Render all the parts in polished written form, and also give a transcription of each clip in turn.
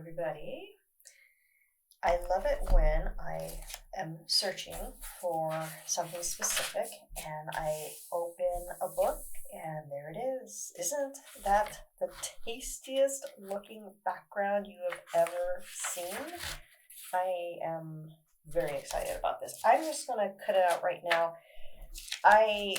everybody. I love it when I am searching for something specific and I open a book and there it is. Isn't that the tastiest looking background you have ever seen? I am very excited about this. I'm just going to cut it out right now. I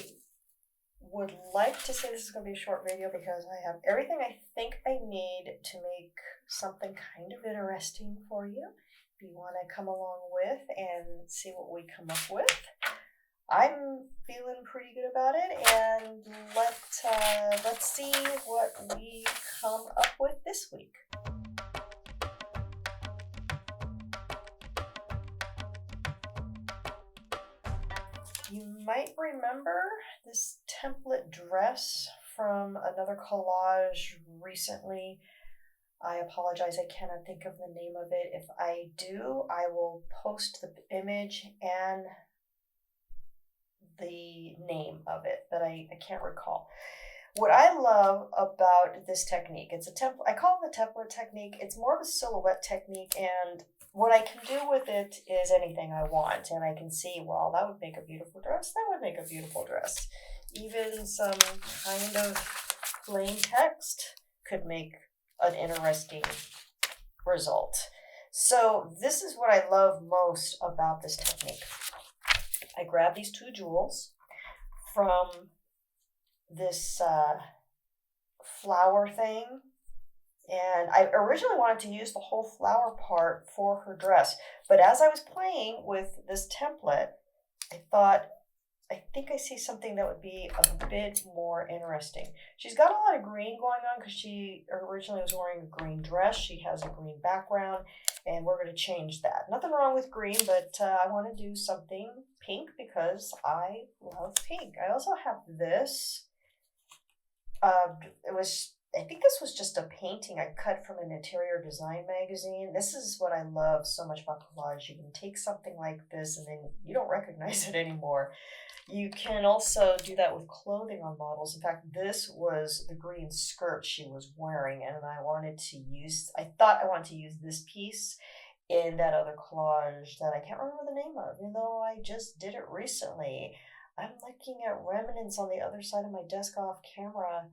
would like to say this is going to be a short video because I have everything I think I need to make something kind of interesting for you. If you want to come along with and see what we come up with. I'm feeling pretty good about it, and let's see what we come up with this week. You might remember this template dress from another collage recently. I apologize, I cannot think of the name of it. If I do, I will post the image and the name of it, but I can't recall. What I love about this technique, it's a template, I call it the template technique. It's more of a silhouette technique, and what I can do with it is anything I want, and I can see, well, that would make a beautiful dress, that would make a beautiful dress. Even some kind of plain text could make an interesting result. So this is what I love most about this technique. I grab these two jewels from this flower thing, and I originally wanted to use the whole flower part for her dress, but as I was playing with this template, I thought, I think I see something that would be a bit more interesting. She's got a lot of green going on because she originally was wearing a green dress. She has a green background, and we're going to change that. Nothing wrong with green, but I want to do something pink because I love pink. I also have this. I think this was just a painting I cut from an interior design magazine. This is what I love so much about collage. You can take something like this and then you don't recognize it anymore. You can also do that with clothing on models. In fact, this was the green skirt she was wearing, and I thought I wanted to use this piece in that other collage that I can't remember the name of, even though I just did it recently. I'm looking at remnants on the other side of my desk off camera.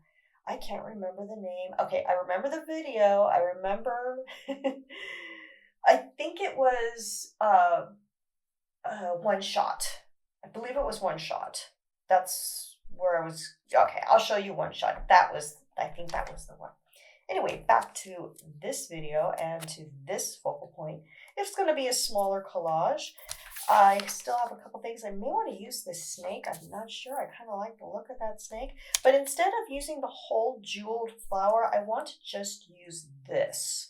I can't remember the name. Okay, I remember the video. I remember, I think it was One Shot. I believe it was One Shot. That's where I was. Okay, I'll show you One Shot. I think that was the one. Anyway, back to this video and to this focal point. It's going to be a smaller collage. I still have a couple things. I may want to use this snake. I'm not sure. I kind of like the look of that snake. But instead of using the whole jeweled flower, I want to just use this.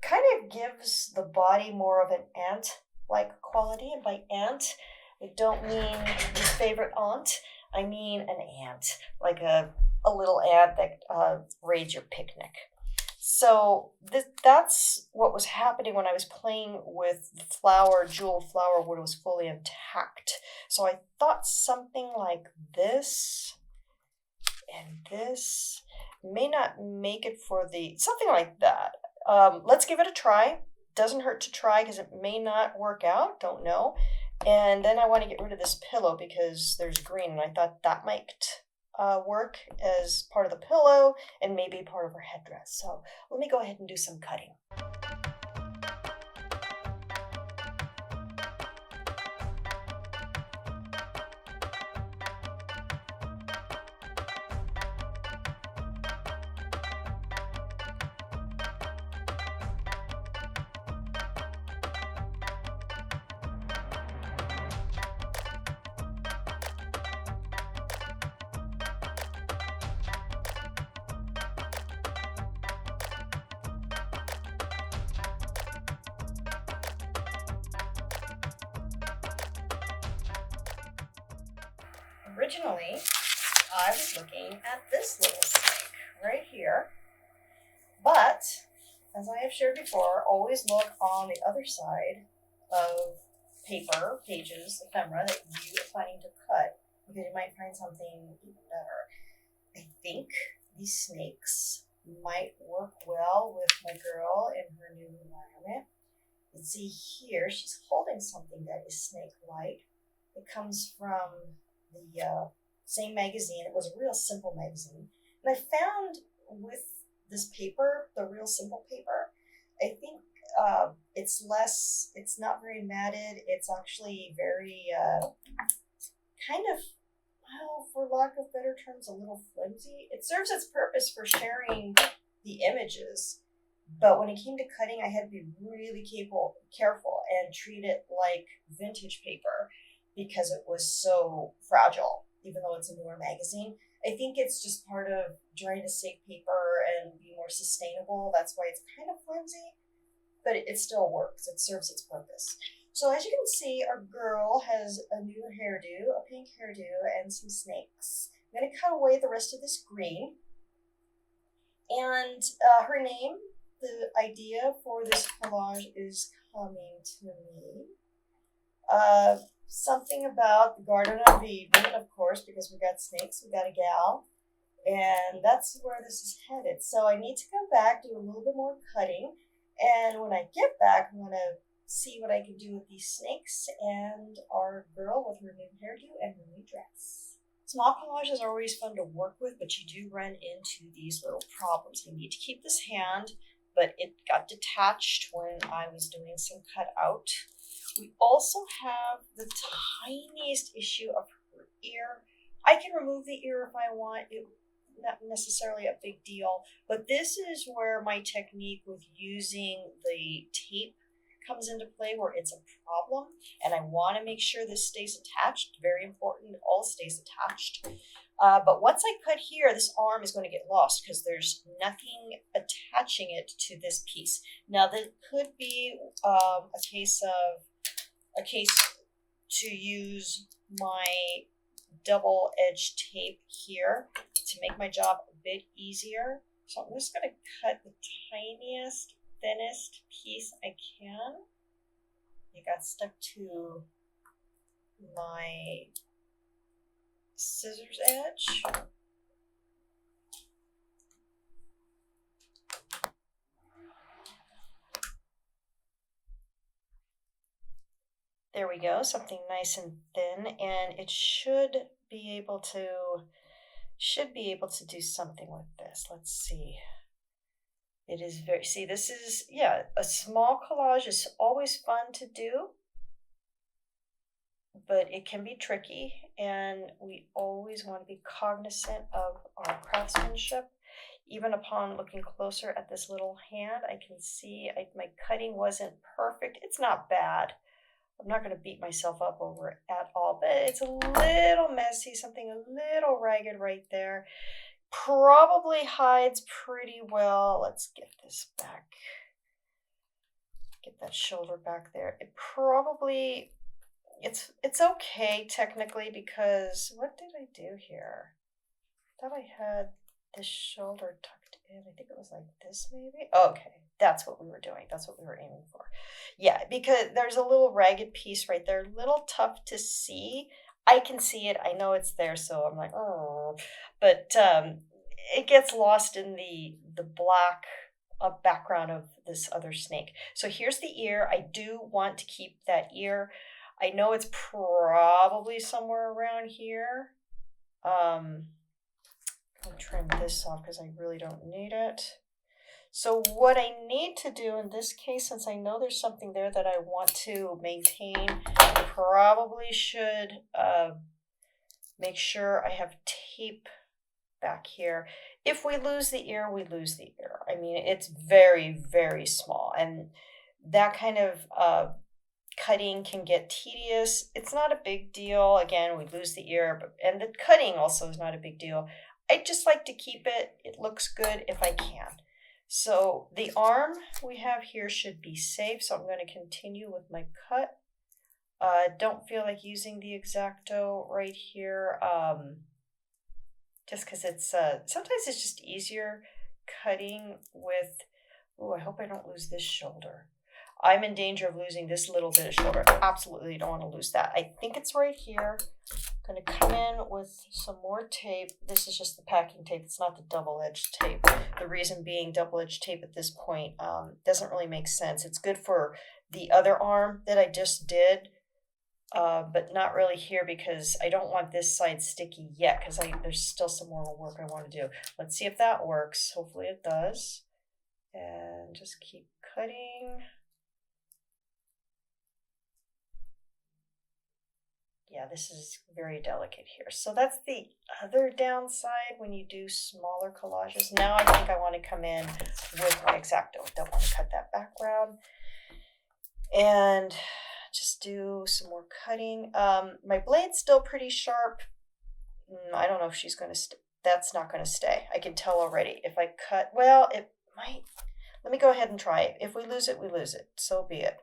Kind of gives the body more of an ant-like quality. And by ant, I don't mean your favorite aunt. I mean an ant, like a little ant that raids your picnic. So that's what was happening when I was playing with the flower, jewel flower, when it was fully intact. So I thought something like this and this may not make it for something like that. Let's give it a try. Doesn't hurt to try because it may not work out, don't know. And then I want to get rid of this pillow because there's green, and I thought that might work as part of the pillow and maybe part of her headdress. So let me go ahead and do some cutting. Originally, I was looking at this little snake right here, but as I have shared before, always look on the other side of paper, pages, ephemera that you are planning to cut because you might find something even better. I think these snakes might work well with my girl in her new environment. You can see here she's holding something that is snake-like. It comes from the same magazine. It was a Real Simple magazine. And I found with this paper, the Real Simple paper, I think it's not very matted. It's actually very kind of, well, for lack of better terms, a little flimsy. It serves its purpose for sharing the images, but when it came to cutting, I had to be really careful and treat it like vintage paper because it was so fragile, even though it's a newer magazine. I think it's just part of trying to save paper and be more sustainable. That's why it's kind of flimsy, but it still works. It serves its purpose. So as you can see, our girl has a new hairdo, a pink hairdo, and some snakes. I'm going to cut away the rest of this green. And her name, the idea for this collage is coming to me. Something about the Garden of Eden, of course, because we got snakes, we got a gal. And that's where this is headed. So I need to come back, do a little bit more cutting. And when I get back, I'm going to see what I can do with these snakes and our girl with her new hairdo and her new dress. Small collages are always fun to work with, but you do run into these little problems. I need to keep this hand, but it got detached when I was doing some cut out. We also have the tiniest issue of her ear. I can remove the ear if I want. It's not necessarily a big deal, but this is where my technique with using the tape comes into play, where it's a problem, and I want to make sure this stays attached. Very important, it all stays attached. But once I cut here, this arm is going to get lost because there's nothing attaching it to this piece. Now, there could be a case to use my double-edged tape here to make my job a bit easier. So I'm just going to cut the tiniest, thinnest piece I can. It got stuck to my scissors edge. There we go, something nice and thin, and it should be able to do something with this. Let's see. It is very, see, this is, yeah, a small collage is always fun to do, but it can be tricky, and we always want to be cognizant of our craftsmanship. Even upon looking closer at this little hand, I can see my cutting wasn't perfect. It's not bad. I'm not going to beat myself up over it at all, but it's a little messy, something a little ragged right there. Probably hides pretty well. Let's get this back. Get that shoulder back there. It probably, it's okay technically, because what did I do here? I thought I had this shoulder tucked in. I think it was like this maybe. Okay, that's what we were doing. That's what we were aiming for. Yeah, because there's a little ragged piece right there, a little tough to see. I can see it. I know it's there, so I'm like, oh, but it gets lost in the black background of this other snake. So here's the ear. I do want to keep that ear. I know it's probably somewhere around here. I'll trim this off because I really don't need it. So what I need to do in this case, since I know there's something there that I want to maintain, I probably should make sure I have tape back here. If we lose the ear, we lose the ear. I mean, it's very, very small, and that kind of cutting can get tedious. It's not a big deal. Again, we lose the ear, and the cutting also is not a big deal. I just like to keep it. It looks good if I can. So the arm we have here should be safe. So I'm going to continue with my cut. Don't feel like using the X-Acto right here. Just because it's, sometimes it's just easier cutting with, oh, I hope I don't lose this shoulder. I'm in danger of losing this little bit of shoulder. Absolutely don't want to lose that. I think it's right here. I'm I'm going to come in with some more tape. This is just the packing tape. It's not the double-edged tape. The reason being double-edged tape at this point doesn't really make sense. It's good for the other arm that I just did, but not really here because I don't want this side sticky yet because there's still some more work I want to do. Let's see if that works. Hopefully it does. And just keep cutting. Yeah, this is very delicate here. So that's the other downside when you do smaller collages. Now I think I want to come in with my X-Acto. Don't want to cut that background. And just do some more cutting. My blade's still pretty sharp. I don't know if she's going to that's not going to stay. I can tell already. If I cut, well, it might. Let me go ahead and try it. If we lose it, we lose it. So be it.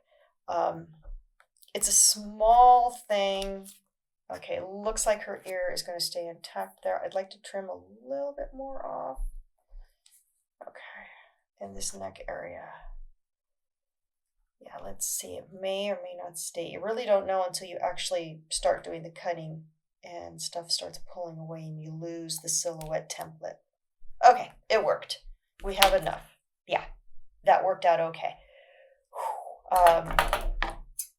It's a small thing. Okay, looks like her ear is going to stay intact there. I'd like to trim a little bit more off. Okay, in this neck area. Yeah, let's see. It may or may not stay. You really don't know until you actually start doing the cutting and stuff starts pulling away and you lose the silhouette template. Okay, it worked. We have enough. Yeah, that worked out okay.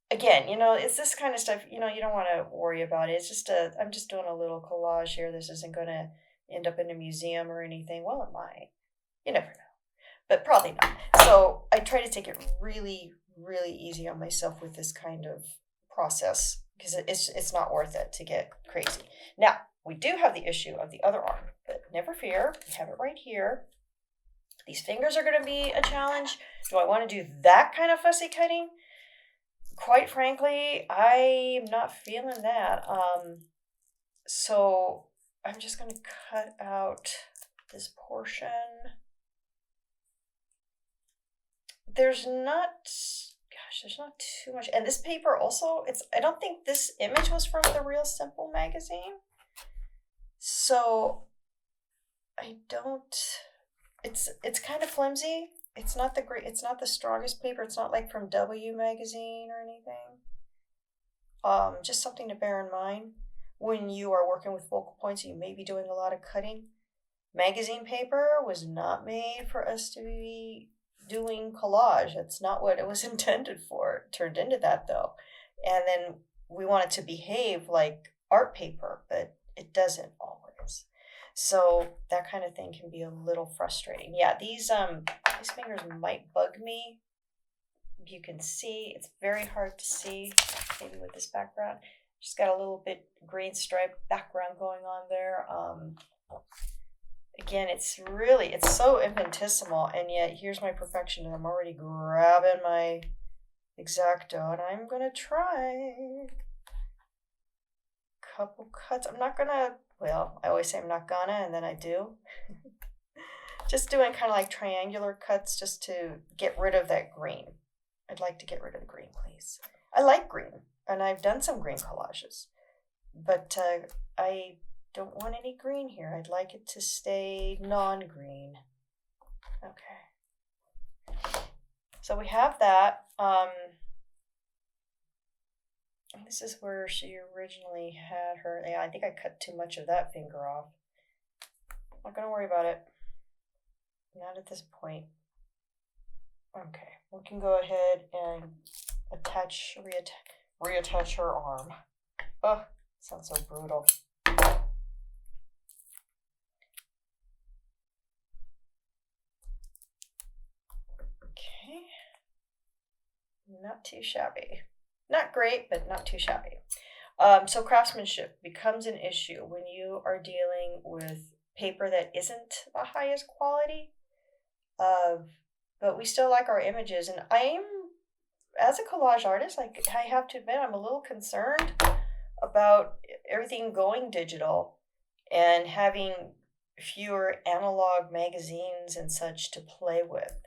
Again, it's this kind of stuff, you don't want to worry about it. It's just I'm just doing a little collage here. This isn't going to end up in a museum or anything. Well, it might. You never know. But probably not. So I try to take it really, really easy on myself with this kind of process because it's not worth it to get crazy. Now, we do have the issue of the other arm, but never fear. We have it right here. These fingers are going to be a challenge. Do I want to do that kind of fussy cutting? Quite frankly, I'm not feeling that. So I'm just going to cut out this portion. There's not too much. And this paper also, I don't think this image was from the Real Simple magazine. So it's kind of flimsy. It's not the strongest paper. It's not like from W magazine or anything. Just something to bear in mind when you are working with focal points. You may be doing a lot of cutting. Magazine paper was not made for us to be doing collage. That's not what it was intended for. It turned into that though. And then we want it to behave like art paper, but it doesn't always. So that kind of thing can be a little frustrating. Yeah, these fingers might bug me. You can see, it's very hard to see, maybe with this background. Just got a little bit green stripe background going on there. Again, it's so infinitesimal, and yet here's my perfection, and I'm already grabbing my X-Acto, and I'm gonna try a couple cuts. I'm not gonna, well, I always say I'm not gonna, and then I do. Just doing kind of like triangular cuts just to get rid of that green. I'd like to get rid of the green, please. I like green, and I've done some green collages, but I don't want any green here. I'd like it to stay non-green. Okay. So we have that. This is where she originally had her. Yeah, I think I cut too much of that finger off. Not gonna worry about it. Not at this point. Okay, we can go ahead and reattach her arm. Oh, sounds so brutal. Okay, not too shabby. Not great, but not too shabby. So craftsmanship becomes an issue when you are dealing with paper that isn't the highest quality. But we still like our images, and as a collage artist, I have to admit, I'm a little concerned about everything going digital and having fewer analog magazines and such to play with.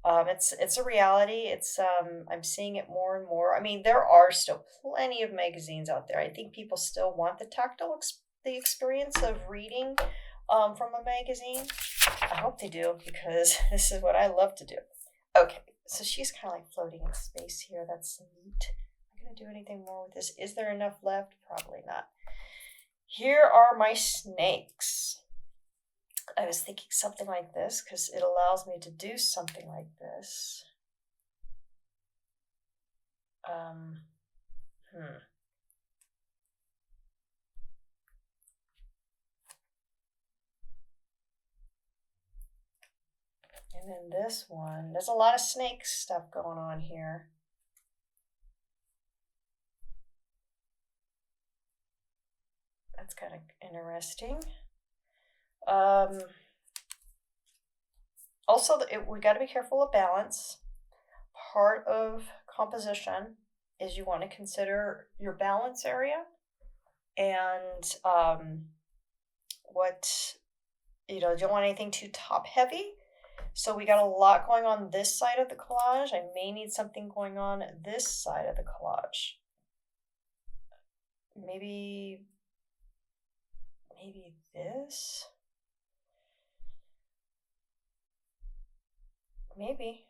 It's a reality. I'm seeing it more and more. I mean, there are still plenty of magazines out there. I think people still want the tactile the experience of reading from a magazine. I hope they do, because this is what I love to do. Okay, so she's kind of like floating in space here. That's neat. Am I going to do anything more with this? Is there enough left? Probably not. Here are my snakes. I was thinking something like this because it allows me to do something like this. And then this one, there's a lot of snake stuff going on here. That's kind of interesting. Also, we got to be careful of balance. Part of composition is you want to consider your balance area and what, you don't want anything too top heavy. So we got a lot going on this side of the collage. I may need something going on this side of the collage. Maybe this? Maybe.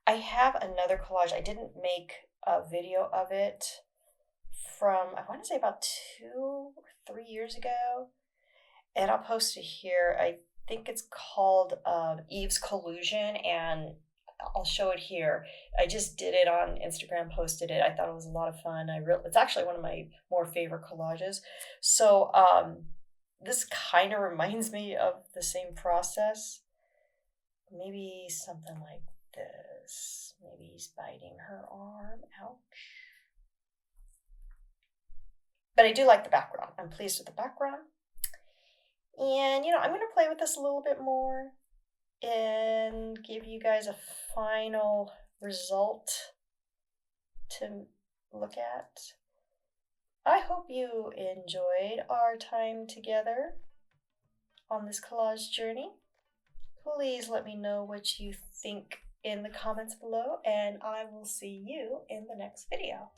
I have another collage. I didn't make a video of it from, I want to say about 2 or 3 years ago. And I'll post it here. I think it's called Eve's Collusion, and I'll show it here. I just did it on Instagram, posted it. I thought it was a lot of fun. It's actually one of my more favorite collages. So this kind of reminds me of the same process. Maybe something like this. Maybe he's biting her arm. Ouch. But I do like the background. I'm pleased with the background. And, I'm going to play with this a little bit more and give you guys a final result to look at. I hope you enjoyed our time together on this collage journey. Please let me know what you think in the comments below, and I will see you in the next video.